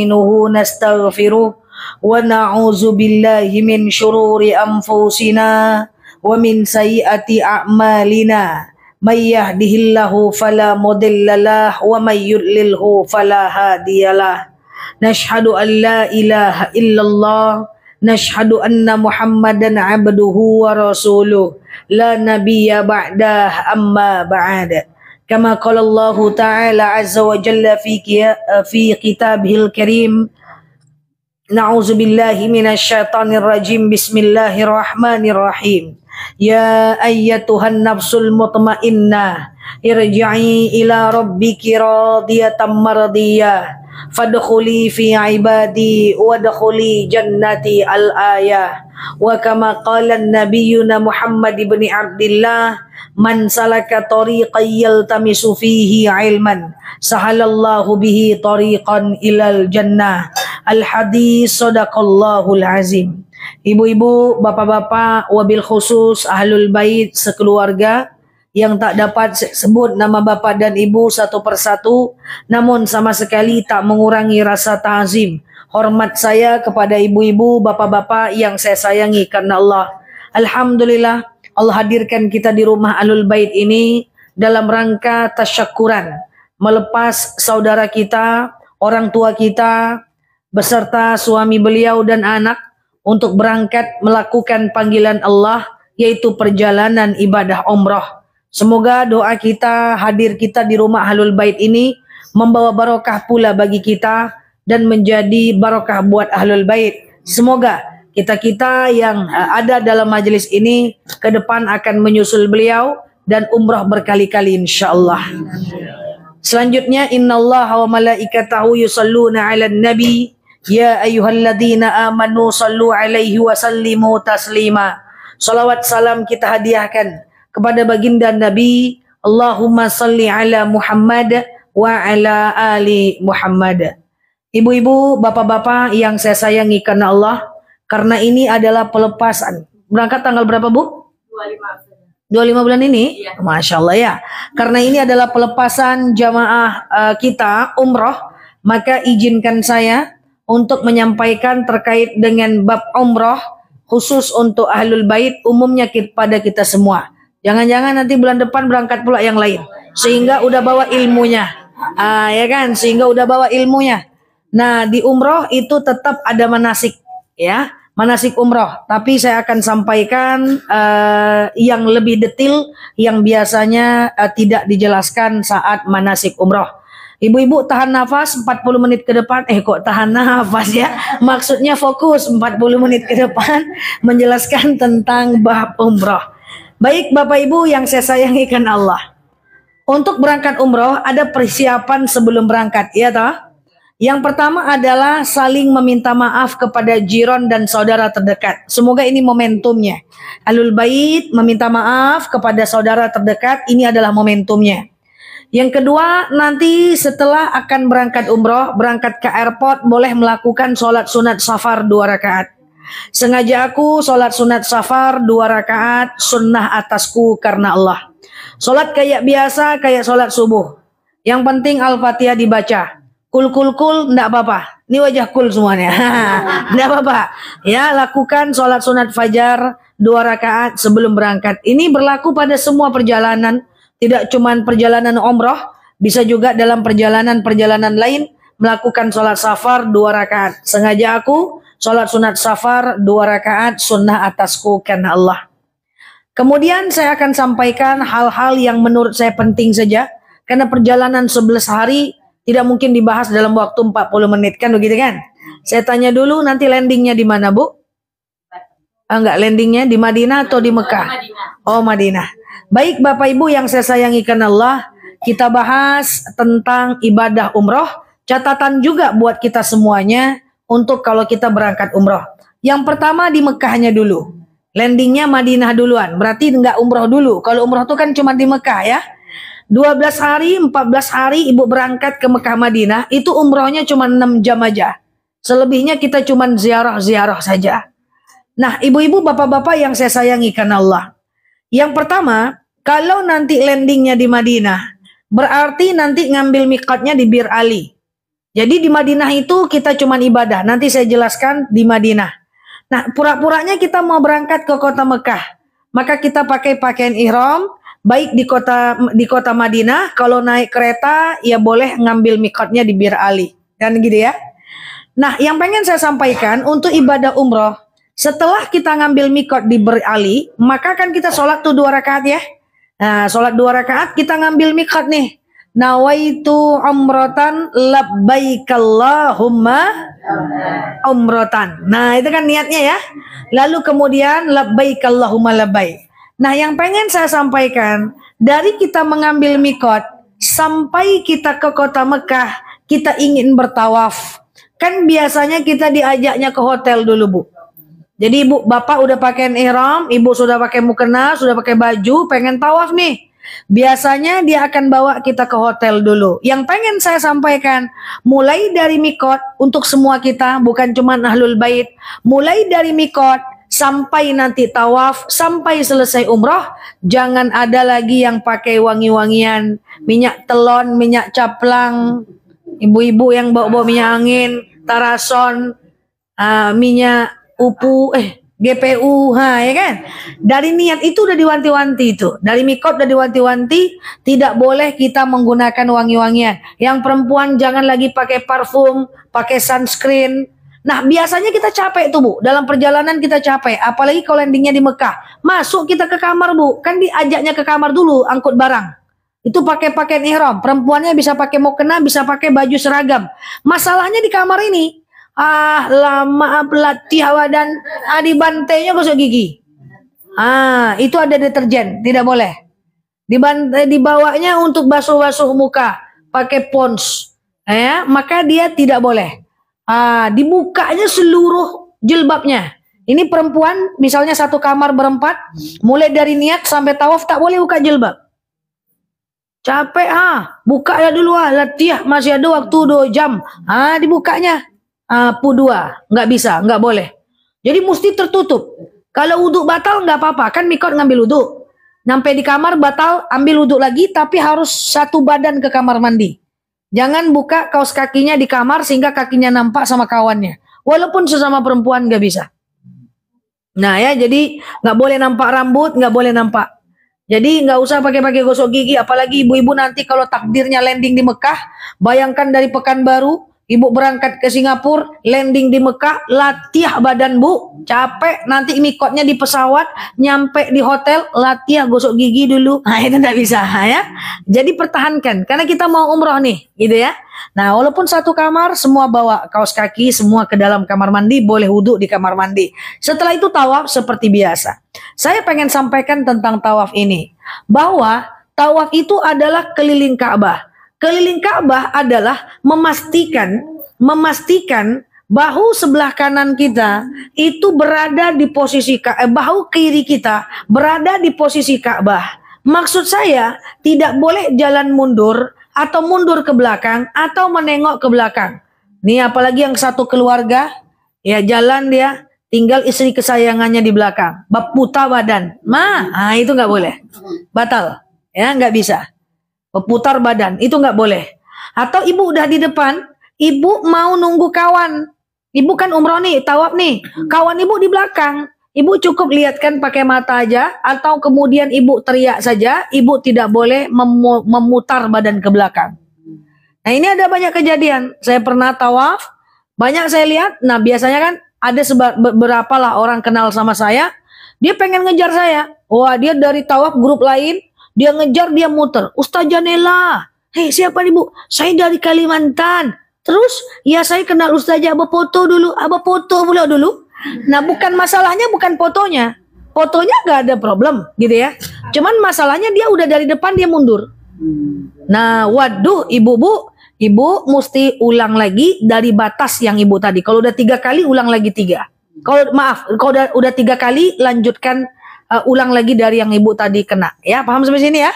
nastaghfiruh wa na'udzu billahi min syururi anfusina wa min sayyiati a'malina may yahdihillahu fala mudhillalah wa may yudlilhu fala hadiyalah. Nashhadu an la ilaha illallah nashhadu anna Muhammadan abduhu wa rasuluh la nabiyya ba'dah amma ba'd. Kama qala Allah Ta'ala azza wa jalla fi kitabihil karim. Na'udzu billahi minasyaitonir rajim. Bismillahirrahmanirrahim. Ya ayyatuhan nafsul mutmainnah irji'i ila rabbiki radiyatan mardiyah fadkhuli fi ibadi wadkhuli jannati al-ayah. Wa kama qala nabiyyuna Muhammad ibn Abdillah man salaka tariqan yaltamisu fihi ilman sahalallahu bihi tariqan ilal jannah. Al-hadis sadaqallahul azim. Ibu-ibu, bapak-bapak, wabil khusus ahlul bait sekeluarga yang tak dapat sebut nama bapak dan ibu satu persatu, namun sama sekali tak mengurangi rasa ta'zim hormat saya kepada ibu-ibu, bapak-bapak yang saya sayangi karena Allah. Alhamdulillah, Allah hadirkan kita di rumah Ahlul Bait ini dalam rangka tasyakuran, melepas saudara kita, orang tua kita, beserta suami beliau dan anak untuk berangkat melakukan panggilan Allah, yaitu perjalanan ibadah umrah. Semoga doa kita, hadir kita di rumah Ahlul Bait ini membawa barokah pula bagi kita dan menjadi barokah buat Ahlul Bait. Semoga kita-kita yang ada dalam majelis ini ke depan akan menyusul beliau dan umrah berkali-kali insyaallah. Selanjutnya, innallaha wa malaikatahu yusalluna 'alan nabi ya ayyuhalladzina amanu sallu 'alaihi wa sallimu taslima. Salawat salam kita hadiahkan kepada baginda Nabi. Allahumma salli ala Muhammad wa ala ali Muhammad. Ibu-ibu, bapak-bapak yang saya sayangi karena Allah, karena ini adalah pelepasan. Berangkat tanggal berapa, Bu? 25 bulan ini? Iya. Masya Allah ya. Karena ini adalah pelepasan jamaah kita umroh, maka izinkan saya untuk menyampaikan terkait dengan bab umroh khusus untuk Ahlul Bait, umumnya pada kita semua. Jangan-jangan nanti bulan depan berangkat pula yang lain, sehingga udah bawa ilmunya. Ya kan? Sehingga udah bawa ilmunya. Nah, di umroh itu tetap ada manasik, ya, manasik umroh. Tapi saya akan sampaikan yang lebih detail yang biasanya tidak dijelaskan saat manasik umroh. Ibu-ibu tahan nafas 40 menit ke depan. Kok tahan nafas ya? Maksudnya fokus 40 menit ke depan menjelaskan tentang bab umroh. Baik Bapak Ibu yang saya sayangi karena Allah. Untuk berangkat umroh ada persiapan sebelum berangkat, ya toh? Yang pertama adalah saling meminta maaf kepada jiran dan saudara terdekat. Semoga ini momentumnya. Ahlul Bait meminta maaf kepada saudara terdekat, ini adalah momentumnya. Yang kedua, nanti setelah akan berangkat umroh, berangkat ke airport, boleh melakukan sholat sunat safar 2 rakaat. Sengaja aku sholat sunat safar 2 rakaat, sunnah atasku karena Allah. Sholat kayak biasa, kayak sholat subuh. Yang penting Al-Fatihah dibaca. Kul enggak apa-apa. Ini wajah kul semuanya. Enggak apa-apa. Ya, lakukan sholat sunat fajar 2 rakaat sebelum berangkat. Ini berlaku pada semua perjalanan. Tidak cuma perjalanan umroh, bisa juga dalam perjalanan-perjalanan lain melakukan sholat safar 2 rakaat. Sengaja aku sholat sunat safar 2 rakaat, sunnah atasku karena Allah. Kemudian saya akan sampaikan hal-hal yang menurut saya penting saja. Karena perjalanan 11 hari tidak mungkin dibahas dalam waktu 40 menit kan begitu kan? Saya tanya dulu nanti landingnya di mana, Bu? Enggak, landingnya di Madinah atau di Mekah? Oh, Madinah. Baik Bapak Ibu yang saya sayangi karena Allah, kita bahas tentang ibadah umroh. Catatan juga buat kita semuanya untuk kalau kita berangkat umroh. Yang pertama di Mekahnya dulu. Landingnya Madinah duluan. Berarti enggak umroh dulu. Kalau umroh itu kan cuma di Mekah ya. 12 hari, 14 hari ibu berangkat ke Mekah Madinah, itu umrohnya cuma 6 jam aja. Selebihnya kita cuma ziarah-ziarah saja. Nah, ibu-ibu, bapak-bapak yang saya sayangi karena Allah. Yang pertama, kalau nanti landingnya di Madinah, berarti nanti ngambil mikotnya di Bir Ali. Jadi di Madinah itu kita cuma ibadah. Nanti saya jelaskan di Madinah. Nah, pura-puranya kita mau berangkat ke kota Mekah. Maka kita pakai pakaian ihram, baik di kota Madinah. Kalau naik kereta ya boleh ngambil mikotnya di Bir Ali. Dan gitu ya. Nah, yang pengen saya sampaikan untuk ibadah umroh, setelah kita ngambil mikot di Bir Ali, maka kan kita sholat tuh 2 rakaat ya. Nah, sholat 2 rakaat kita ngambil mikot nih. Nawaitu umratan labbaikallahumma umratan. Nah, itu kan niatnya ya. Lalu kemudian labbaikallahumma labbaik. Nah, yang pengen saya sampaikan, dari kita mengambil mikot sampai kita ke kota Mekah, kita ingin bertawaf. Kan biasanya kita diajaknya ke hotel dulu, Bu. Jadi ibu, bapak udah pakai ihram, ibu sudah pakai mukena, sudah pakai baju, pengen tawaf nih. Biasanya dia akan bawa kita ke hotel dulu. Yang pengen saya sampaikan, mulai dari mikot untuk semua kita, bukan cuma ahlul bait. Mulai dari mikot sampai nanti tawaf, sampai selesai umroh, jangan ada lagi yang pakai wangi-wangian, minyak telon, minyak caplang, ibu-ibu yang bawa-bawa minyak angin, tarason, minyak upu, GPU, ya kan? Dari niat itu udah diwanti-wanti itu. Dari mikot udah diwanti-wanti, tidak boleh kita menggunakan wangi-wangian. Yang perempuan jangan lagi pakai parfum, pakai sunscreen. Nah, biasanya kita capek tuh, Bu. Dalam perjalanan kita capek, apalagi kalau landingnya di Mekah. Masuk kita ke kamar, Bu. Kan diajaknya ke kamar dulu, angkut barang. Itu pakai pakaian ihram. Perempuannya bisa pakai mukena, bisa pakai baju seragam. Masalahnya di kamar ini, lama pelatih dan di bantainya gosok gigi. Itu ada deterjen, tidak boleh. Dibawanya untuk basuh-basuh muka, pakai pons. Maka dia tidak boleh. Dibukanya seluruh jilbabnya. Ini perempuan, misalnya satu kamar berempat, mulai dari niat sampai tawaf tak boleh buka jilbab. Capek, buka ya dulu latih, masih ada waktu 2 jam. Dibukanya. Pudua, nggak bisa, nggak boleh. Jadi mesti tertutup. Kalau wudhu batal nggak apa-apa, kan mikot ngambil wudhu. Sampai di kamar batal, ambil wudhu lagi, tapi harus satu badan ke kamar mandi. Jangan buka kaos kakinya di kamar sehingga kakinya nampak sama kawannya. Walaupun sesama perempuan nggak bisa. Nah ya, jadi nggak boleh nampak rambut, nggak boleh nampak. Jadi nggak usah pakai gosok gigi, apalagi ibu-ibu nanti kalau takdirnya landing di Mekah, bayangkan dari Pekanbaru. Ibu berangkat ke Singapura, landing di Mekah, latih badan, Bu. Capek, nanti mikotnya di pesawat, nyampe di hotel, latih gosok gigi dulu. Itu nggak bisa, ya. Jadi pertahankan, karena kita mau umroh nih, gitu ya. Nah, walaupun satu kamar, semua bawa kaos kaki, semua ke dalam kamar mandi, boleh wudhu di kamar mandi. Setelah itu tawaf seperti biasa. Saya pengen sampaikan tentang tawaf ini, bahwa tawaf itu adalah keliling Ka'bah. Keliling Ka'bah adalah memastikan bahu sebelah kanan kita itu berada di posisi bahu kiri kita berada di posisi Ka'bah. Maksud saya tidak boleh jalan mundur atau mundur ke belakang atau menengok ke belakang. Nih apalagi yang satu keluarga ya jalan dia tinggal istri kesayangannya di belakang, putar badan. Itu nggak boleh. Batal. Ya, nggak bisa. Putar badan, itu nggak boleh. Atau ibu udah di depan, ibu mau nunggu kawan. Ibu kan umroh nih, tawaf nih. Kawan ibu di belakang. Ibu cukup lihatkan pakai mata aja, atau kemudian ibu teriak saja. Ibu tidak boleh memutar badan ke belakang. Nah ini ada banyak kejadian. Saya pernah tawaf, banyak saya lihat. Nah biasanya kan ada beberapa lah orang kenal sama saya. Dia pengen ngejar saya. Wah dia dari tawaf grup lain. Dia ngejar, dia muter. Ustazah Nela. Hei, siapa nih, Bu? Saya dari Kalimantan. Terus, ya saya kenal Ustazah. Abah foto dulu. Abah foto pula dulu. Nah, bukan masalahnya, bukan fotonya. Fotonya gak ada problem, gitu ya. Cuman masalahnya dia udah dari depan, dia mundur. Nah, waduh, ibu mesti ulang lagi dari batas yang ibu tadi. Kalau udah 3 kali, ulang lagi 3. Kalau udah 3 kali, lanjutkan ulang lagi dari yang ibu tadi kena, ya paham sampai sini ya.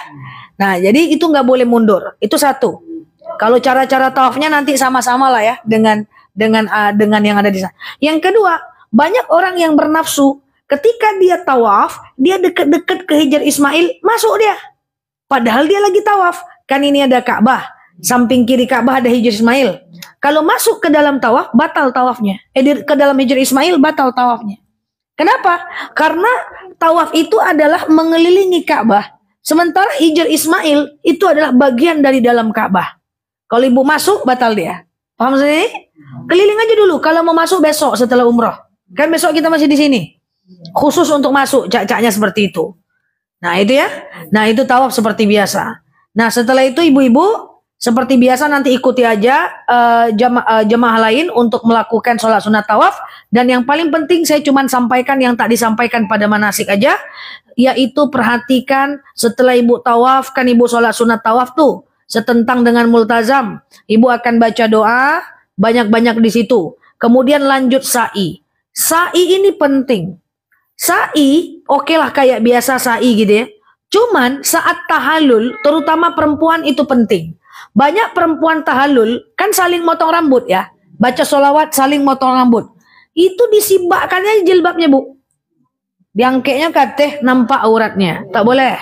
Nah jadi itu nggak boleh mundur, itu satu. Kalau cara-cara tawafnya nanti sama-sama lah ya dengan yang ada di sana. Yang kedua, banyak orang yang bernafsu ketika dia tawaf, dia deket-deket ke Hijr Ismail, masuk dia. Padahal dia lagi tawaf, kan ini ada Ka'bah, samping kiri Ka'bah ada Hijr Ismail. Kalau masuk ke dalam tawaf, batal tawafnya. Ke dalam Hijr Ismail, batal tawafnya. Kenapa? Karena tawaf itu adalah mengelilingi Ka'bah. Sementara Hijr Ismail itu adalah bagian dari dalam Ka'bah. Kalau ibu masuk, batal dia. Paham sih? Keliling aja dulu. Kalau mau masuk besok setelah umroh. Kan besok kita masih di sini. Khusus untuk masuk, cak-caknya seperti itu. Nah itu ya. Nah itu tawaf seperti biasa. Nah setelah itu ibu-ibu seperti biasa nanti ikuti aja jemaah lain untuk melakukan sholat sunat tawaf. Dan yang paling penting saya cuma sampaikan yang tak disampaikan pada manasik aja. Yaitu perhatikan setelah ibu tawaf, kan ibu sholat sunat tawaf tuh. Setentang dengan multazam. Ibu akan baca doa banyak-banyak di situ. Kemudian lanjut sa'i. Sa'i ini penting. Sa'i, oke lah kayak biasa sa'i gitu ya. Cuman saat tahallul, terutama perempuan itu penting. Banyak perempuan tahallul kan saling motong rambut ya. Baca sholawat saling motong rambut. Itu disibakkannya jilbabnya bu. Diangkeknya kateh nampak auratnya. Tak boleh.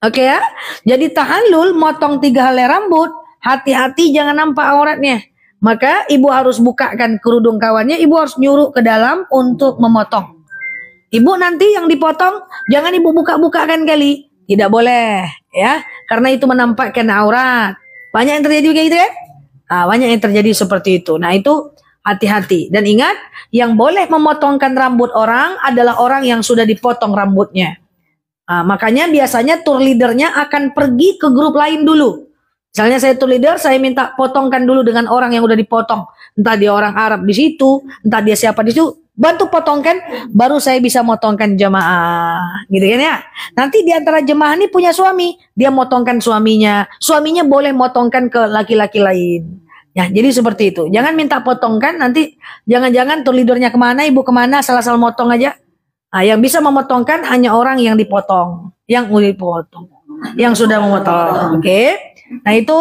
Oke ya. Jadi tahallul motong 3 helai rambut. Hati-hati jangan nampak auratnya. Maka ibu harus bukakan kerudung kawannya. Ibu harus nyuruh ke dalam untuk memotong. Ibu nanti yang dipotong jangan ibu buka-bukakan kali. Tidak boleh ya. Karena itu menampakkan aurat. Banyak yang terjadi kayak gitu ya. Banyak yang terjadi seperti itu. Nah itu hati-hati. Dan ingat yang boleh memotongkan rambut orang adalah orang yang sudah dipotong rambutnya. Makanya biasanya tour leadernya akan pergi ke grup lain dulu. Misalnya saya tour leader, saya minta potongkan dulu dengan orang yang udah dipotong. Entah dia orang Arab di situ, entah dia siapa di situ. Bantu potongkan, baru saya bisa motongkan jemaah. Gitu kan ya. Nanti di antara jemaah ini punya suami. Dia motongkan suaminya. Suaminya boleh motongkan ke laki-laki lain. Ya, jadi seperti itu. Jangan minta potongkan, nanti jangan-jangan tour leadernya kemana, ibu kemana, salah-salah motong aja. Yang bisa memotongkan hanya orang yang dipotong. Yang udah dipotong. Yang sudah memotong. Oke. Nah itu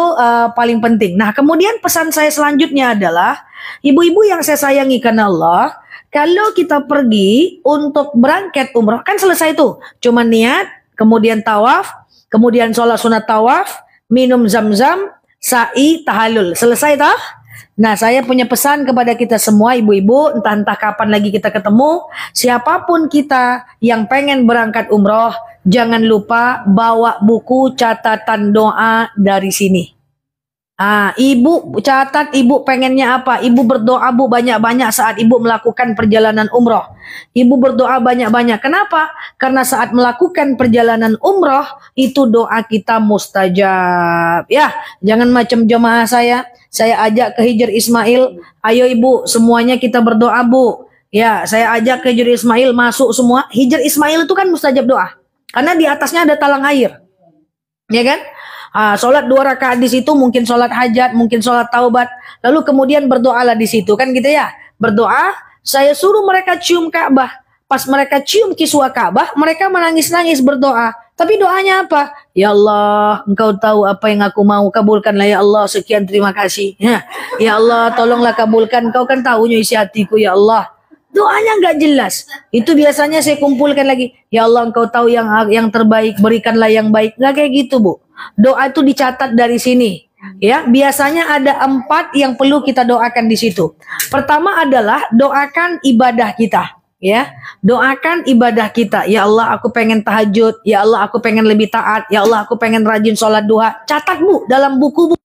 paling penting. Nah kemudian pesan saya selanjutnya adalah ibu-ibu yang saya sayangi karena Allah, kalau kita pergi untuk berangkat umroh kan selesai tuh, cuma niat, kemudian tawaf, kemudian sholat sunat tawaf, minum zam-zam, sa'i, tahallul, selesai tah? Nah saya punya pesan kepada kita semua ibu-ibu, entah kapan lagi kita ketemu, siapapun kita yang pengen berangkat umroh, jangan lupa bawa buku catatan doa dari sini. Ibu catat ibu pengennya apa. Ibu berdoa bu banyak-banyak saat ibu melakukan perjalanan umroh. Ibu berdoa banyak-banyak. Kenapa? Karena saat melakukan perjalanan umroh itu doa kita mustajab. Ya, jangan macam jemaah saya ajak ke Hijr Ismail. Ayo ibu semuanya kita berdoa bu. Ya, saya ajak ke Hijr Ismail masuk semua. Hijr Ismail itu kan mustajab doa. Karena di atasnya ada talang air. Ya kan? Sholat 2 rakaat di situ, mungkin sholat hajat, mungkin sholat taubat, lalu kemudian berdoalah di situ kan gitu ya. Berdoa, saya suruh mereka cium Ka'bah. Pas mereka cium kiswah Ka'bah, mereka menangis-nangis berdoa. Tapi doanya apa? Ya Allah, Engkau tahu apa yang aku mau, kabulkanlah ya Allah, sekian terima kasih. Ya Allah, tolonglah kabulkan, Engkau kan tahunya isi hatiku ya Allah. Doanya nggak jelas. Itu biasanya saya kumpulkan lagi. Ya Allah, Engkau tahu yang terbaik, berikanlah yang baik. Nggak kayak gitu bu. Doa itu dicatat dari sini. Ya, biasanya ada 4 yang perlu kita doakan di situ. Pertama adalah doakan ibadah kita. Ya, doakan ibadah kita. Ya Allah, aku pengen tahajud. Ya Allah, aku pengen lebih taat. Ya Allah, aku pengen rajin sholat duha. Catat bu dalam buku bu.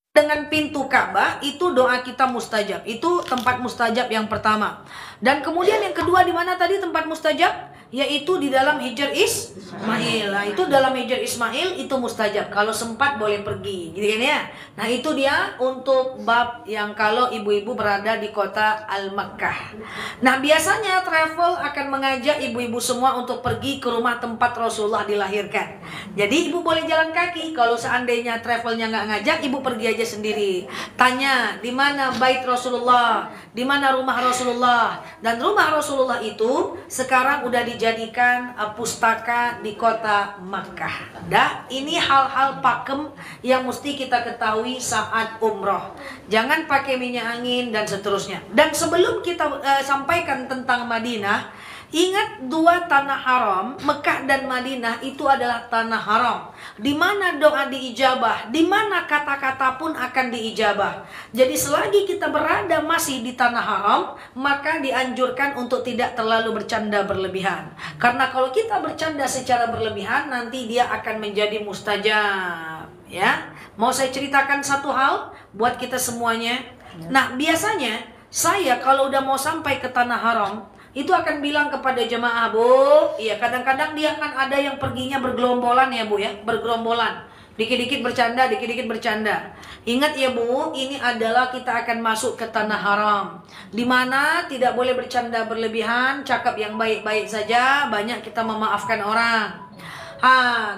Dengan pintu Ka'bah itu doa kita mustajab. Itu tempat mustajab yang pertama. Dan kemudian yang kedua di mana tadi tempat mustajab? yaitu di dalam Hijr Ismail. Nah, itu dalam Hijr Ismail itu mustajab. Kalau sempat boleh pergi, gitu kan ya. Nah, itu dia untuk bab yang kalau ibu-ibu berada di kota Al-Makkah. Nah, biasanya travel akan mengajak ibu-ibu semua untuk pergi ke rumah tempat Rasulullah dilahirkan. Jadi ibu boleh jalan kaki. Kalau seandainya travelnya nggak ngajak, ibu pergi aja sendiri. Tanya di mana bait Rasulullah, di mana rumah Rasulullah. Dan rumah Rasulullah itu sekarang udah dijadikan pustaka di kota Makkah. Dah, ini hal-hal pakem yang mesti kita ketahui saat umroh. Jangan pakai minyak angin dan seterusnya. Dan sebelum kita sampaikan tentang Madinah, ingat dua tanah haram, Mekah dan Madinah itu adalah tanah haram, di mana doa diijabah, di mana kata-kata pun akan diijabah. Jadi selagi kita berada masih di tanah haram, maka dianjurkan untuk tidak terlalu bercanda berlebihan. Karena kalau kita bercanda secara berlebihan, nanti dia akan menjadi mustajab. Ya, mau saya ceritakan satu hal buat kita semuanya. Nah, biasanya saya kalau udah mau sampai ke tanah haram, itu akan bilang kepada jemaah, Bu, iya kadang-kadang dia akan ada yang perginya bergelombolan ya Bu ya, bergelombolan. Dikit-dikit bercanda, dikit-dikit bercanda. Ingat ya Bu, ini adalah kita akan masuk ke tanah haram, di mana tidak boleh bercanda berlebihan, cakap yang baik-baik saja, banyak kita memaafkan orang.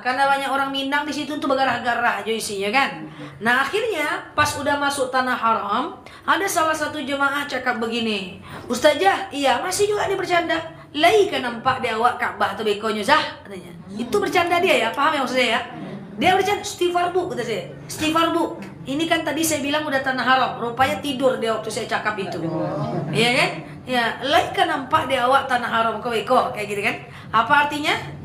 Karena banyak orang Minang di situ tuh bergarah-garah Joyce ya kan. Nah akhirnya pas udah masuk tanah haram, ada salah satu jemaah cakap begini, Ustazah, iya masih juga dia bercanda. Lai kan nampak dia awak Ka'bah tuh bekonya Zah katanya. Itu bercanda dia ya, paham ya maksudnya ya? Dia bercanda, istighfar Bu kata saya. Istighfar Bu. Ini kan tadi saya bilang udah tanah haram, rupanya tidur dia waktu saya cakap itu. Iya kan? Ya, lai kan nampak dia awak tanah haram kau beko kayak gitu kan. Apa artinya?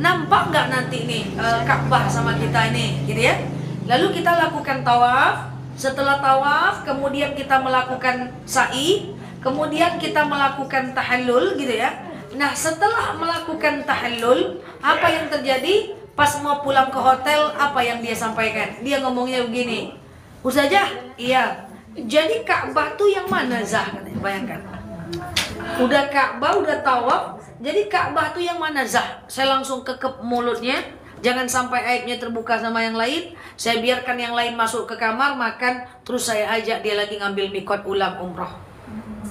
Nampak nggak nanti nih Ka'bah sama kita ini, gitu ya? Lalu kita lakukan tawaf. Setelah tawaf, kemudian kita melakukan sa'i, kemudian kita melakukan tahallul, gitu ya. Nah, setelah melakukan tahallul, apa yang terjadi? Pas mau pulang ke hotel, apa yang dia sampaikan? Dia ngomongnya begini, Ustazah, iya. Jadi Ka'bah tuh yang mana Zah? Bayangkan. Udah Ka'bah, udah tawaf. Jadi Ka'bah tuh yang mana Zah? Saya langsung kekep mulutnya. Jangan sampai aibnya terbuka sama yang lain. Saya biarkan yang lain masuk ke kamar makan. Terus saya ajak dia lagi ngambil mikot ulang umroh.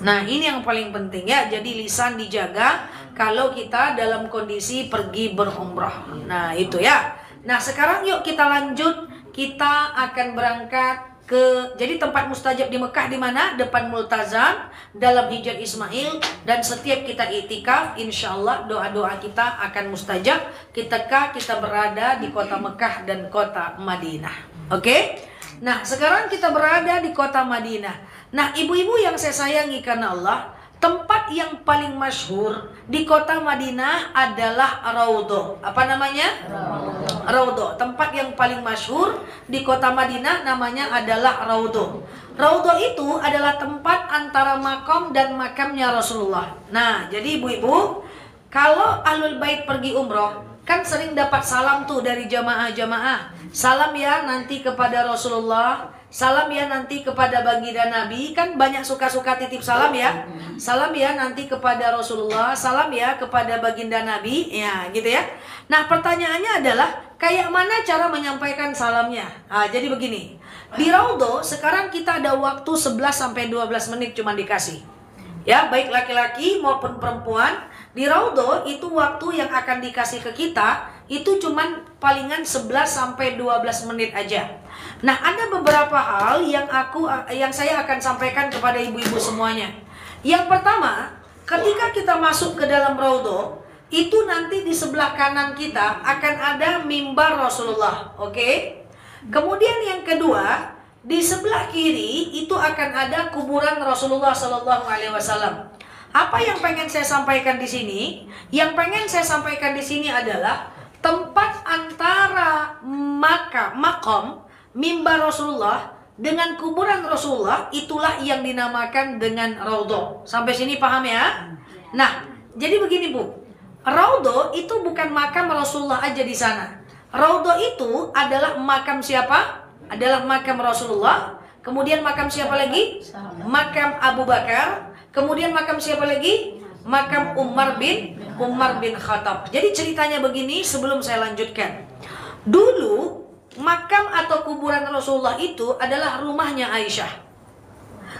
Nah ini yang paling penting ya. Jadi lisan dijaga kalau kita dalam kondisi pergi berumroh. Nah itu ya. Nah sekarang yuk kita lanjut. Kita akan berangkat jadi tempat mustajab di Mekah di mana? Depan Multazam, dalam Hijr Ismail, dan setiap kita itikaf, insya Allah doa-doa kita akan mustajab ketika kita berada di kota Mekah dan kota Madinah. Oke? Nah, sekarang kita berada di kota Madinah. Nah, ibu-ibu yang saya sayangi karena Allah, tempat yang paling masyhur di kota Madinah adalah Raudhah. Apa namanya? Raudhah. Tempat yang paling masyhur di kota Madinah namanya adalah Raudhah. Raudhah itu adalah tempat antara makam dan makamnya Rasulullah. Nah, jadi ibu-ibu, kalau Ahlul Bait pergi umroh, kan sering dapat salam tuh dari jamaah-jamaah. Salam ya nanti kepada Rasulullah. Salam ya nanti kepada baginda Nabi. Kan banyak suka-suka titip salam ya. Salam ya nanti kepada Rasulullah. Salam ya kepada baginda Nabi. Ya gitu ya. Nah pertanyaannya adalah kayak mana cara menyampaikan salamnya? Jadi begini. Di Raudhah sekarang kita ada waktu 11-12 menit cuma dikasih. Ya baik laki-laki maupun perempuan. Di Raudhah itu waktu yang akan dikasih ke kita itu cuman palingan 11-12 menit aja. Nah, ada beberapa hal yang saya akan sampaikan kepada ibu-ibu semuanya. Yang pertama, ketika kita masuk ke dalam Raudhah, itu nanti di sebelah kanan kita akan ada mimbar Rasulullah, oke? Kemudian yang kedua, di sebelah kiri itu akan ada kuburan Rasulullah Sallallahu Alaihi Wasallam. Apa yang pengen saya sampaikan di sini? Yang pengen saya sampaikan di sini adalah tempat antara makam mimbar Rasulullah dengan kuburan Rasulullah, itulah yang dinamakan dengan Raudhah. Sampai sini paham ya? Nah, jadi begini Bu. Raudhah itu bukan makam Rasulullah aja di sana. Raudhah itu adalah makam siapa? Adalah makam Rasulullah. Kemudian makam siapa lagi? Makam Abu Bakar. Kemudian makam siapa lagi? Makam Umar bin Umar bin Khattab. Jadi ceritanya begini sebelum saya lanjutkan. Dulu makam atau kuburan Rasulullah itu adalah rumahnya Aisyah.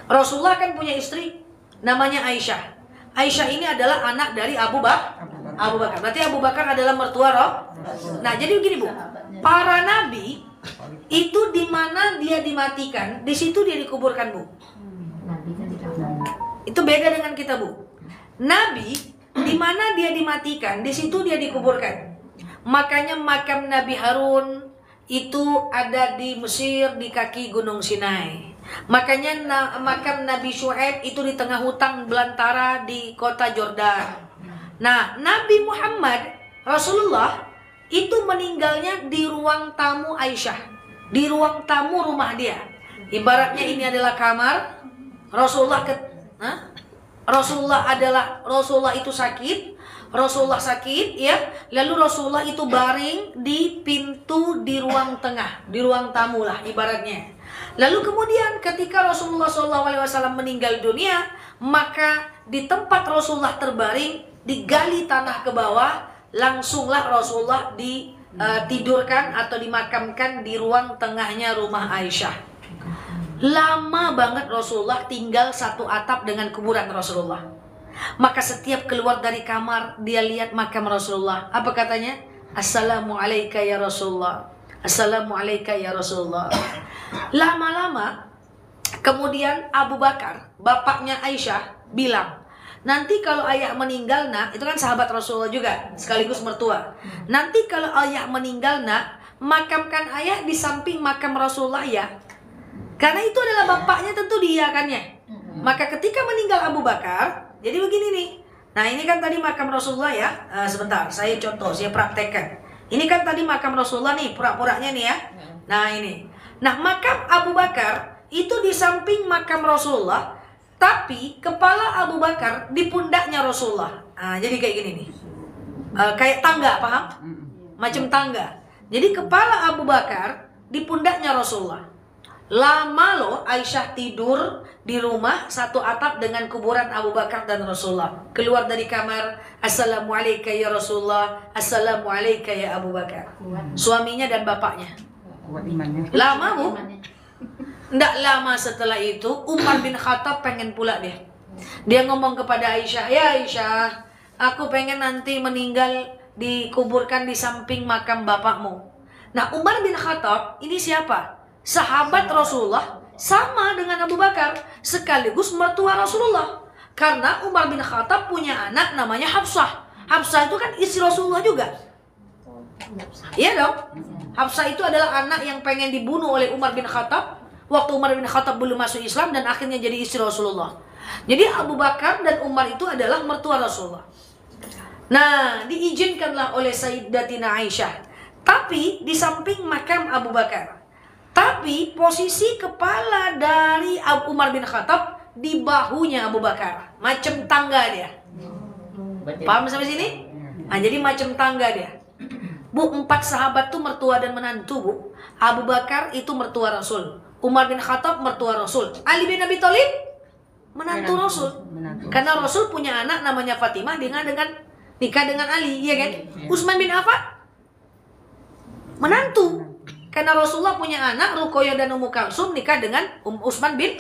Rasulullah kan punya istri namanya Aisyah. Aisyah ini adalah anak dari Abu Bakar. Berarti Abu Bakar adalah mertua Roh. Nah, jadi begini Bu. Para nabi itu di mana dia dimatikan, di situ dia dikuburkan Bu. Itu beda dengan kita Bu. Nabi di mana dia dimatikan, di situ dia dikuburkan. Makanya makam Nabi Harun itu ada di Mesir di kaki Gunung Sinai. Makanya makam Nabi Syuaib itu di tengah hutan belantara di kota Jordan. Nah, Nabi Muhammad Rasulullah itu meninggalnya di ruang tamu Aisyah, di ruang tamu rumah dia. Ibaratnya ini adalah kamar Rasulullah. Rasulullah itu sakit. Rasulullah sakit ya, lalu Rasulullah itu baring di pintu di ruang tengah, di ruang tamu lah ibaratnya. Lalu kemudian ketika Rasulullah SAW meninggal dunia, maka di tempat Rasulullah terbaring digali tanah ke bawah, langsunglah Rasulullah ditidurkan atau dimakamkan di ruang tengahnya rumah Aisyah. Lama banget Rasulullah tinggal satu atap dengan kuburan Rasulullah. Maka setiap keluar dari kamar dia lihat makam Rasulullah. Apa katanya? Assalamualaikum ya Rasulullah. Assalamualaikum ya Rasulullah. Lama-lama kemudian Abu Bakar, bapaknya Aisyah, bilang, nanti kalau ayah meninggal nak, itu kan sahabat Rasulullah juga, sekaligus mertua. Nanti kalau ayah meninggal nak, makamkan ayah di samping makam Rasulullah ya. Karena itu adalah bapaknya tentu diiyakannya. Maka ketika meninggal Abu Bakar, jadi begini nih. Nah ini kan tadi makam Rasulullah ya. Sebentar, saya contoh, saya praktekkan. Ini kan tadi makam Rasulullah nih, pura-puranya nih ya. Nah ini. Nah makam Abu Bakar itu di samping makam Rasulullah, tapi kepala Abu Bakar di pundaknya Rasulullah. Nah, jadi kayak gini nih. Kayak tangga, paham? Macam tangga. Jadi kepala Abu Bakar di pundaknya Rasulullah. Lama loh Aisyah tidur di rumah satu atap dengan kuburan Abu Bakar dan Rasulullah. Keluar dari kamar, Assalamualaikum ya Rasulullah, Assalamualaikum ya Abu Bakar. Suaminya dan bapaknya. Lama Bu. Nggak lama setelah itu Umar bin Khattab pengen pula dia. Dia ngomong kepada Aisyah, ya Aisyah, aku pengen nanti meninggal dikuburkan di samping makam bapakmu. Nah Umar bin Khattab ini siapa? Sahabat Rasulullah, sama dengan Abu Bakar, sekaligus mertua Rasulullah. Karena Umar bin Khattab punya anak namanya Hafsah. Hafsah itu kan istri Rasulullah juga. Iya dong. Hafsah itu adalah anak yang pengen dibunuh oleh Umar bin Khattab waktu Umar bin Khattab belum masuk Islam dan akhirnya jadi istri Rasulullah. Jadi Abu Bakar dan Umar itu adalah mertua Rasulullah. Nah, diizinkanlah oleh Sayyidatina Aisyah. Tapi di samping makam Abu Bakar. Tapi posisi kepala dari Umar bin Khattab di bahunya Abu Bakar. Macam tangga dia. Paham sampai sini? Nah, jadi macam tangga dia. Bu, 4 sahabat tuh mertua dan menantu Bu. Abu Bakar itu mertua Rasul. Umar bin Khattab mertua Rasul. Ali bin Abi Thalib menantu Rasul. Karena Rasul punya anak namanya Fatimah dengan nikah dengan Ali, iya kan? Utsman bin Affan menantu. Karena Rasulullah punya anak Ruqayyah dan Ummu Kalsum nikah dengan Utsman bin.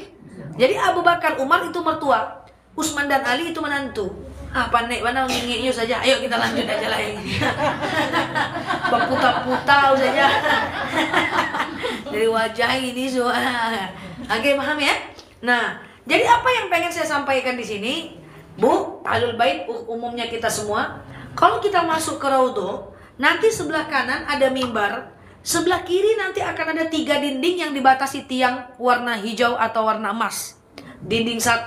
Jadi Abu Bakar Umar itu mertua. Utsman dan Ali itu menantu. Pandai mana ngingiknya saja. Ayo kita lanjut aja lah ini. Berputar-putar saja. Dari wajah ini semua. Oke, paham ya? Nah, jadi apa yang pengen saya sampaikan di sini? Bu, Ahlul Bait umumnya kita semua, kalau kita masuk ke Raudhah, nanti sebelah kanan ada mimbar. Sebelah kiri nanti akan ada 3 dinding yang dibatasi tiang warna hijau atau warna emas. Dinding 1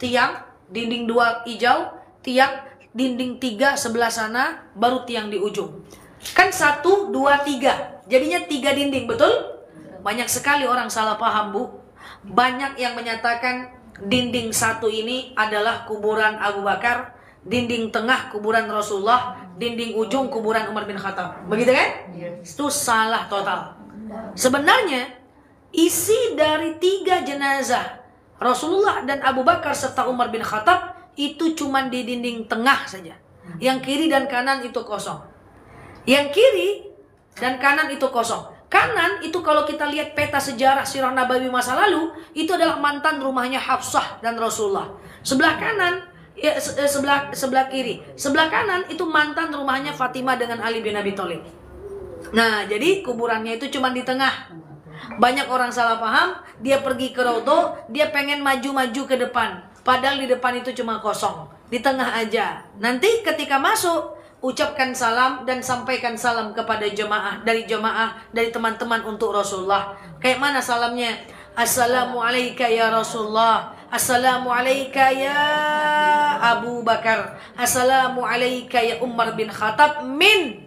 tiang, dinding 2 hijau, tiang, dinding 3 sebelah sana, baru tiang di ujung. Kan 1, 2, 3. Jadinya 3 dinding, betul? Banyak sekali orang salah paham Bu. Banyak yang menyatakan dinding 1 ini adalah kuburan Abu Bakar, dinding tengah kuburan Rasulullah, dinding ujung kuburan Umar bin Khattab. Begitu kan? Itu salah total. Sebenarnya isi dari 3 jenazah Rasulullah dan Abu Bakar serta Umar bin Khattab itu cuma di dinding tengah saja. Yang kiri dan kanan itu kosong. Yang kiri dan kanan itu kosong. Kanan itu kalau kita lihat peta sejarah sirah Nabawi masa lalu, itu adalah mantan rumahnya Hafsah dan Rasulullah. Sebelah kanan, ya, sebelah kiri. Sebelah kanan itu mantan rumahnya Fatimah dengan Ali bin Abi Thalib. Nah, jadi kuburannya itu cuma di tengah. Banyak orang salah paham, dia pergi ke Raudhah, dia pengen maju-maju ke depan. Padahal di depan itu cuma kosong. Di tengah aja. Nanti ketika masuk, ucapkan salam dan sampaikan salam kepada jemaah dari teman-teman untuk Rasulullah. Kayak mana salamnya? Assalamualaikum ya Rasulullah. Assalamualaikum ya Abu Bakar. Assalamualaikum ya Umar bin Khattab min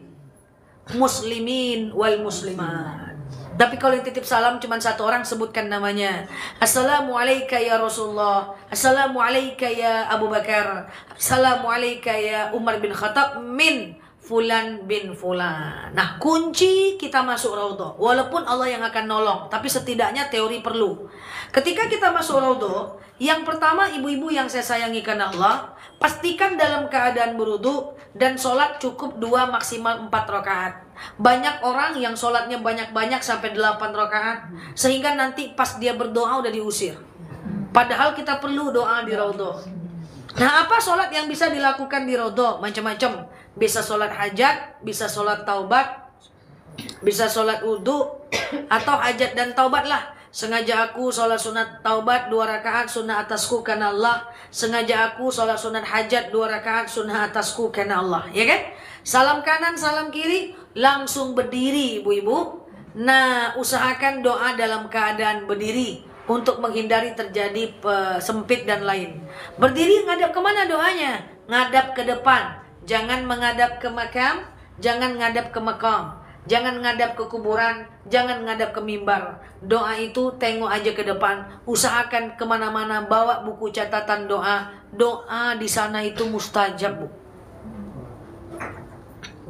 muslimin wal muslimat. Tapi kalau titip salam cuma satu orang, sebutkan namanya. Assalamualaikum ya Rasulullah. Assalamualaikum ya Abu Bakar. Assalamualaikum ya Umar bin Khattab min fulan bin fulan. Nah, kunci kita masuk Raudhah. Walaupun Allah yang akan nolong, tapi setidaknya teori perlu. Ketika kita masuk Raudhah, yang pertama ibu-ibu yang saya sayangi karena Allah, pastikan dalam keadaan berwudu dan sholat cukup 2 maksimal 4 rakaat. Banyak orang yang sholatnya banyak-banyak sampai 8 rakaat, sehingga nanti pas dia berdoa udah diusir. Padahal kita perlu doa di Raudhah. Nah, apa sholat yang bisa dilakukan di Raudhah? Macam-macam. Bisa sholat hajat, bisa sholat taubat, bisa sholat wudu, atau hajat dan taubat lah. Sengaja aku sholat sunat taubat 2 rakaat sunnah atasku karena Allah. Sengaja aku sholat sunat hajat 2 rakaat sunnah atasku karena Allah. Ya kan? Salam kanan, salam kiri, langsung berdiri ibu-ibu. Nah, usahakan doa dalam keadaan berdiri untuk menghindari terjadi sempit dan lain. Berdiri ngadap kemana doanya? Ngadap ke depan. Jangan menghadap ke makam, jangan ngadap ke makam. Jangan ngadap ke kuburan, jangan ngadap ke mimbar. Doa itu tengok aja ke depan. Usahakan kemana-mana bawa buku catatan doa. Doa di sana itu mustajab, Bu.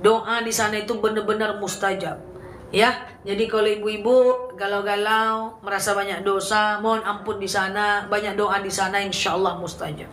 Doa di sana itu benar-benar mustajab. Ya, jadi kalau ibu-ibu galau-galau, merasa banyak dosa, mohon ampun di sana, banyak doa di sana, insya Allah mustajab.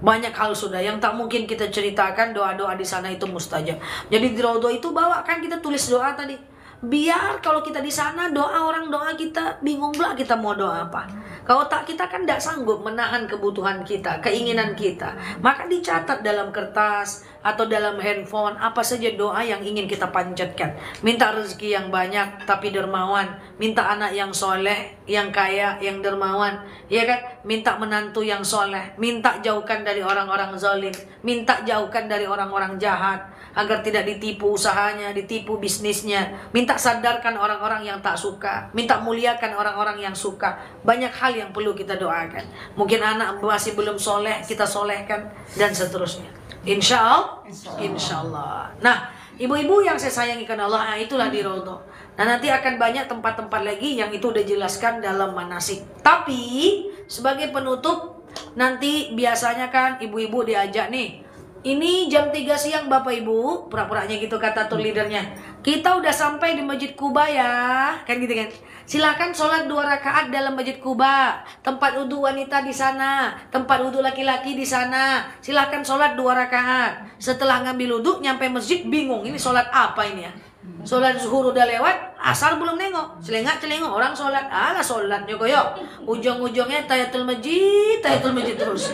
Banyak hal sudah yang tak mungkin kita ceritakan, doa-doa di sana itu mustajab. Jadi di Raudhah itu bawa kan kita tulis doa tadi. Biar kalau kita di sana doa orang doa kita bingung pula kita mau doa apa. Kalau tak kita kan tidak sanggup menahan kebutuhan kita, keinginan kita. Maka dicatat dalam kertas atau dalam handphone apa saja doa yang ingin kita panjatkan. Minta rezeki yang banyak tapi dermawan, minta anak yang soleh, yang kaya, yang dermawan, ya kan? Minta menantu yang soleh, minta jauhkan dari orang-orang zalim, minta jauhkan dari orang-orang jahat, agar tidak ditipu usahanya, ditipu bisnisnya. Minta sadarkan orang-orang yang tak suka, minta muliakan orang-orang yang suka. Banyak hal yang perlu kita doakan. Mungkin anak masih belum soleh, kita solehkan, dan seterusnya. Insya Allah. Nah, ibu-ibu yang saya sayangi karena Allah, itulah di Raudhah. Nah, nanti akan banyak tempat-tempat lagi yang itu udah jelaskan dalam manasik. Tapi sebagai penutup, nanti biasanya kan ibu-ibu diajak nih, ini jam 3 siang Bapak Ibu, pura-puranya gitu kata tour leadernya. Kita udah sampai di Masjid Quba ya, kan gitu kan. Silakan sholat 2 rakaat dalam Masjid Quba. Tempat wudhu wanita di sana, tempat wudhu laki-laki di sana. Silakan sholat 2 rakaat. Setelah ngambil wudhu, nyampe masjid bingung, ini sholat apa ini ya? Sholat zuhur udah lewat, asar belum nengok, celengak-celengok orang sholat, alah sholatnya koyo. Ujung-ujungnya tahiyatul masjid terus.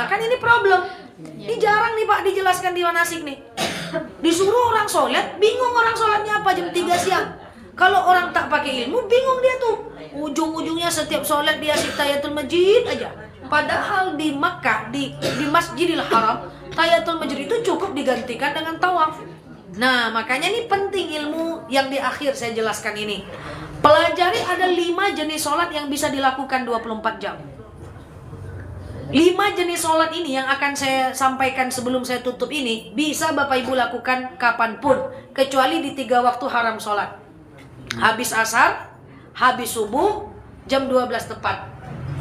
Kan ini problem. Ini jarang nih Pak dijelaskan di manasik nih. Disuruh orang sholat, bingung orang sholatnya apa jam 3 siang. Kalau orang tak pakai ilmu, bingung dia tuh. Ujung-ujungnya setiap sholat dia tahiyatul masjid aja. Padahal di Makkah, di Masjidil Haram, tahiyatul masjid itu cukup digantikan dengan tawaf. Nah, makanya ini penting ilmu yang di akhir saya jelaskan ini. Pelajari ada 5 jenis sholat yang bisa dilakukan 24 jam. 5 jenis sholat ini yang akan saya sampaikan sebelum saya tutup ini, bisa Bapak Ibu lakukan kapanpun, kecuali di 3 waktu haram sholat. Habis asar, habis subuh, jam 12 tepat.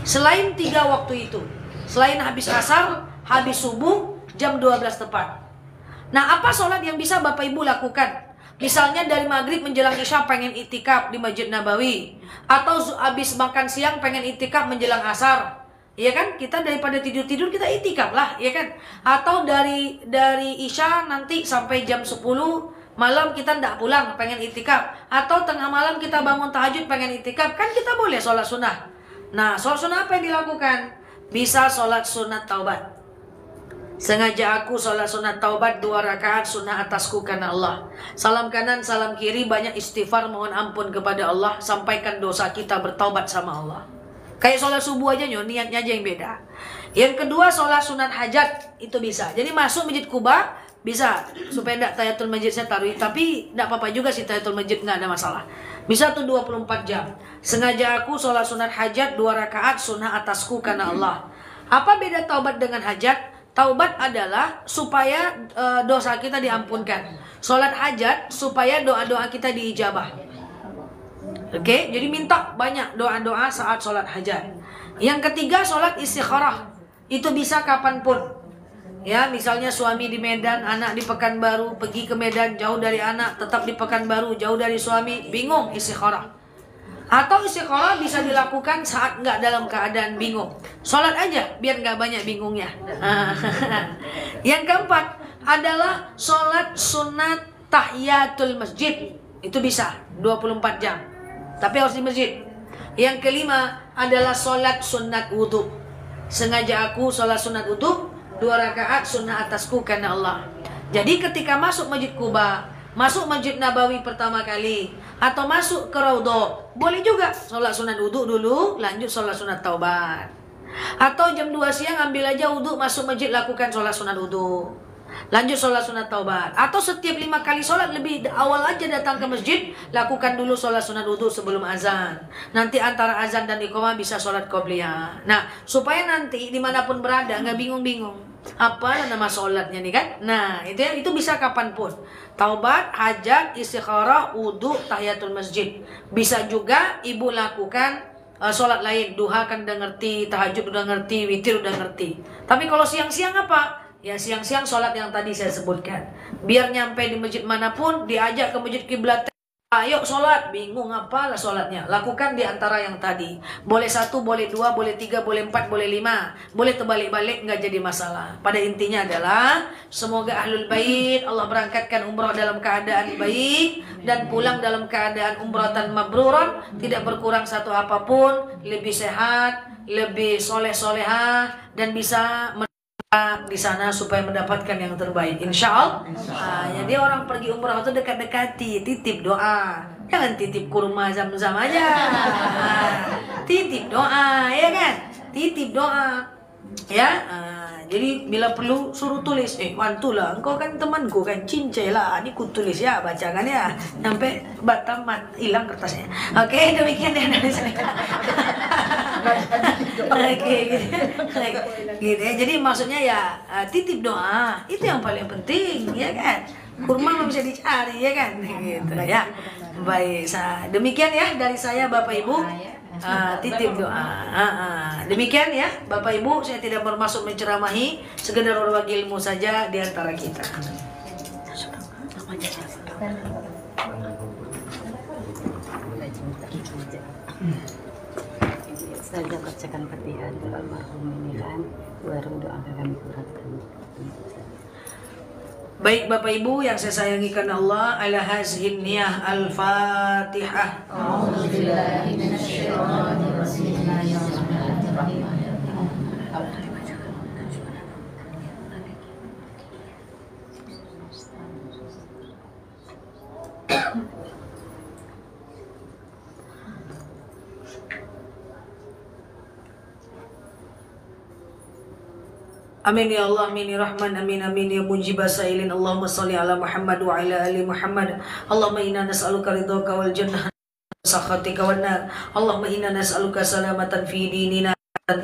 Selain 3 waktu itu, selain habis asar, habis subuh, jam 12 tepat. Nah, apa sholat yang bisa Bapak Ibu lakukan? Misalnya dari maghrib menjelang isya pengen itikaf di Masjid Nabawi, atau habis makan siang pengen itikaf menjelang asar. ya kan? Kita daripada tidur-tidur kita itikaf lah, ya kan? Atau dari Isya nanti sampai jam 10 malam kita ndak pulang, pengen itikaf. Atau tengah malam kita bangun tahajud pengen itikaf, kan kita boleh sholat sunnah. Nah, sholat sunnah apa yang dilakukan? Bisa sholat sunat taubat. Sengaja aku sholat sunat taubat 2 rakaat sunnah atasku karena Allah. Salam kanan, salam kiri, banyak istighfar, mohon ampun kepada Allah. Sampaikan dosa kita, bertaubat sama Allah. Kayak sholat subuh aja niatnya aja yang beda. Yang kedua sholat sunat hajat, itu bisa. Jadi masuk Masjid Kuba, bisa. Supaya tidak tahiyatul masjid saya taruh. Tapi tidak apa-apa juga sih tahiyatul masjid, nggak ada masalah. Bisa tuh 24 jam. Sengaja aku sholat sunat hajat 2 rakaat sunnah atasku karena Allah. Apa beda taubat dengan hajat? Taubat adalah supaya dosa kita diampunkan. Sholat hajat supaya doa-doa kita diijabah. Oke, jadi minta banyak doa-doa saat sholat hajat. Yang ketiga sholat istikharah. Itu bisa kapanpun. Ya, misalnya suami di Medan, anak di Pekanbaru, pergi ke Medan jauh dari anak, tetap di Pekanbaru jauh dari suami, bingung istikharah. Atau istikharah bisa dilakukan saat nggak dalam keadaan bingung. Sholat aja biar nggak banyak bingungnya. Yang keempat adalah sholat sunat tahiyatul masjid. Itu bisa 24 jam. Tapi harus di masjid. Yang kelima adalah sholat sunat wudhu. Sengaja aku sholat sunat wudhu 2 rakaat sunnah atasku karena Allah. Jadi ketika masuk Masjid Kuba, masuk Masjid Nabawi pertama kali, atau masuk ke Raudhah, boleh juga sholat sunat wudhu dulu, lanjut sholat sunat taubat. Atau jam 2 siang ambil aja wudhu, masuk masjid lakukan sholat sunat wudhu, lanjut sholat sunat taubat. Atau setiap 5 kali sholat lebih awal aja datang ke masjid, lakukan dulu sholat sunat wudhu sebelum azan. Nanti antara azan dan iqamah bisa sholat qobliyah. Nah, supaya nanti dimanapun berada nggak bingung-bingung apa nama sholatnya nih kan. Nah, itu bisa kapanpun. Taubat, hajat, istikharah, wudhu, tahiyatul masjid. Bisa juga ibu lakukan sholat lain. Duha kan udah ngerti, tahajud udah ngerti, witir udah ngerti. Tapi kalau siang-siang apa? Ya siang-siang sholat yang tadi saya sebutkan. Biar nyampe di masjid manapun, diajak ke masjid kiblat, ayo sholat, bingung apalah sholatnya. Lakukan di antara yang tadi. Boleh 1, boleh 2, boleh 3, boleh 4, boleh 5. Boleh terbalik-balik, nggak jadi masalah. Pada intinya adalah semoga ahlul bait Allah berangkatkan umrah dalam keadaan baik dan pulang dalam keadaan umratan mabruran, tidak berkurang satu apapun, lebih sehat, lebih soleh-solehah, dan bisa di sana supaya mendapatkan yang terbaik, insya Allah. Jadi orang pergi umrah itu dekat-dekati, titip doa, jangan titip kurma zam-zam aja. Titip doa, ya kan? Titip doa, ya. Jadi bila perlu suruh tulis, mantulah, engkau kan temanku kan, cincai lah, ini ku tulis ya, bacakan ya, sampai tamat hilang kertasnya. Oke, demikian ya dari saya. Oke, gitu ya. Jadi maksudnya ya titip doa itu yang paling penting, ya kan? Kurma nggak bisa dicari, ya kan? Gitu ya. Baik, demikian ya dari saya Bapak Ibu. Titip doa. Demikian ya Bapak Ibu, saya tidak bermaksud menceramahi, sekedar berbagi ilmu saja di antara kita. Saya bacakan Fatihah untuk almarhum ini kan, baru doa kami kuratkan. Baik Bapak Ibu yang saya sayangi karena Allah, ala hazhin niyah al-Fatihah. A'udzubillahi minasyaitonir rajim. Amin ya Allah, amin ya Rahman, amin amin ya mujibah sa'ilin. Allahumma salli ala Muhammad wa ala ali Muhammad. Allahumma inna nas'aluka ridhaka wal jannah sakhatika wan nar. Allahumma inna nas'aluka salamatan fi dinina,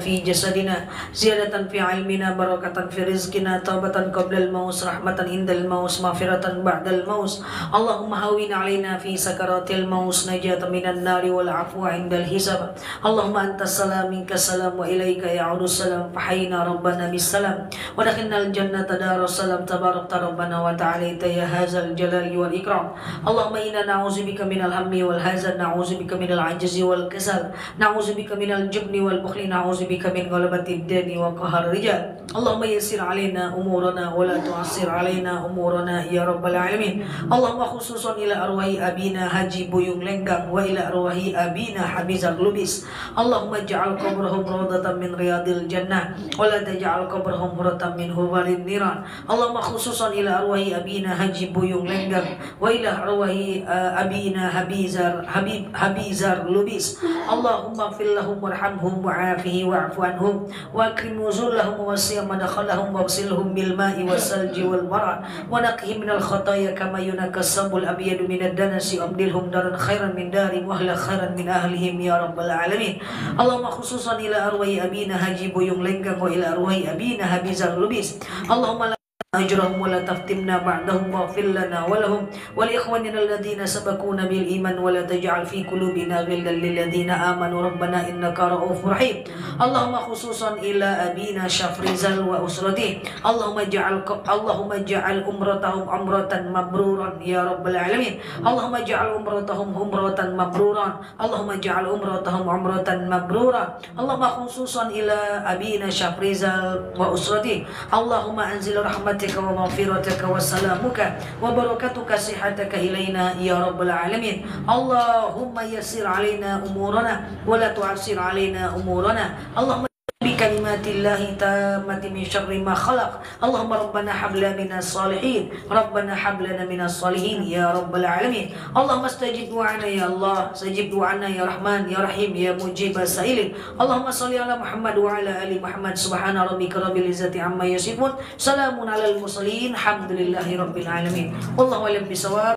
fi jasadina, ziyadatan fi ilmina, barakatan fi rizqina, taubatan qablal maus, rahmatan indal maus, maghfiratan ba'dal maus. Allahumma hawin alaina fi sakaratil maus, najatan minan nari wal afwa indal hisab. Allahumma antas salam minkas salam wa ilaika ya'udus salam, fahayna rabbana bis salam wa dakhalnal jannata daras salam, tabarakta rabbana wa ta'alaita ya hadzal jalali wal ikram. Allahumma inna na'udzubika minal hammi wal hazan, na'udzubika minal ajzi wal kasal, na'udzubika minal jubni wal bukhli, na'udzubika na'udzubika min ghalabatid dani wa qahar rijal. Allahumma yassir alaina umurana wa la tu'assir alaina umurana ya rabbal alamin. Allahumma khususan ila arwahi abina Haji Buyung Lenggang wa ila arwahi abina Habizar Lubis. Allahumma ja'al qabrahum rawdatan min riyadil jannah wa la taj'al qabrahum huratan min hubarin niran. Allahumma khususan ila arwahi abina Haji Buyung Lenggang wa ila arwahi abina Habizar Lubis. Allahumma fil lahum warhamhum wa'afihi wa'fu anhum wa akrim nuzulahum wa wasi' madkhalahum waghsilhum bil ma'i was-salji wal barad wa naqihim minal khataaya kama yunaqqa as-sabul abyadu minad danasi abdilhum daran khairan min dari wa ahla khairan min ahlihim ya rabbal alamin. Allahumma khususan ila arwahi abina Haji Buyung Lenggang wa ila arwahi abina Habizar Lubis. Allahumma أجرهم ولا تفتنا بعدهم واغفر لنا ولهم ولإخواننا الذين سبقونا بالإيمان ولا تجعل في قلوبنا غلا للذين آمنوا ربنا إنك رؤوف رحيم. اللهم خصوصا إلى أبينا شفرزل وأسرته اللهم اجعل عمرتهم عمرة مبرورا يا رب العالمين. اللهم اجعل عمرتهم عمرة مبرورا. اللهم اجعل عمرتهم عمرة مبرورا. اللهم خصوصا إلى أبينا شفرزل وأسرته اللهم أنزل رحمتك ومغفرتك وسلامك وبركتك صحتك إلينا يا رب العالمين. اللهم يسر علينا أمورنا ولا تعسر علينا أمورنا. اللهم بكلمات الله تامة من شر ما خلق. اللهم ربنا هب لنا من الصالحين ربنا هب لنا من الصالحين يا رب العالمين. اللهم استجب دعانا يا الله استجب دعانا يا رحمن يا رحيم يا مجيب السائلين. اللهم صل على محمد وعلى آل محمد سبحان ربك رب العزة عما يصفون سلام على المرسلين الحمد لله رب العالمين. والله أعلم بالصواب.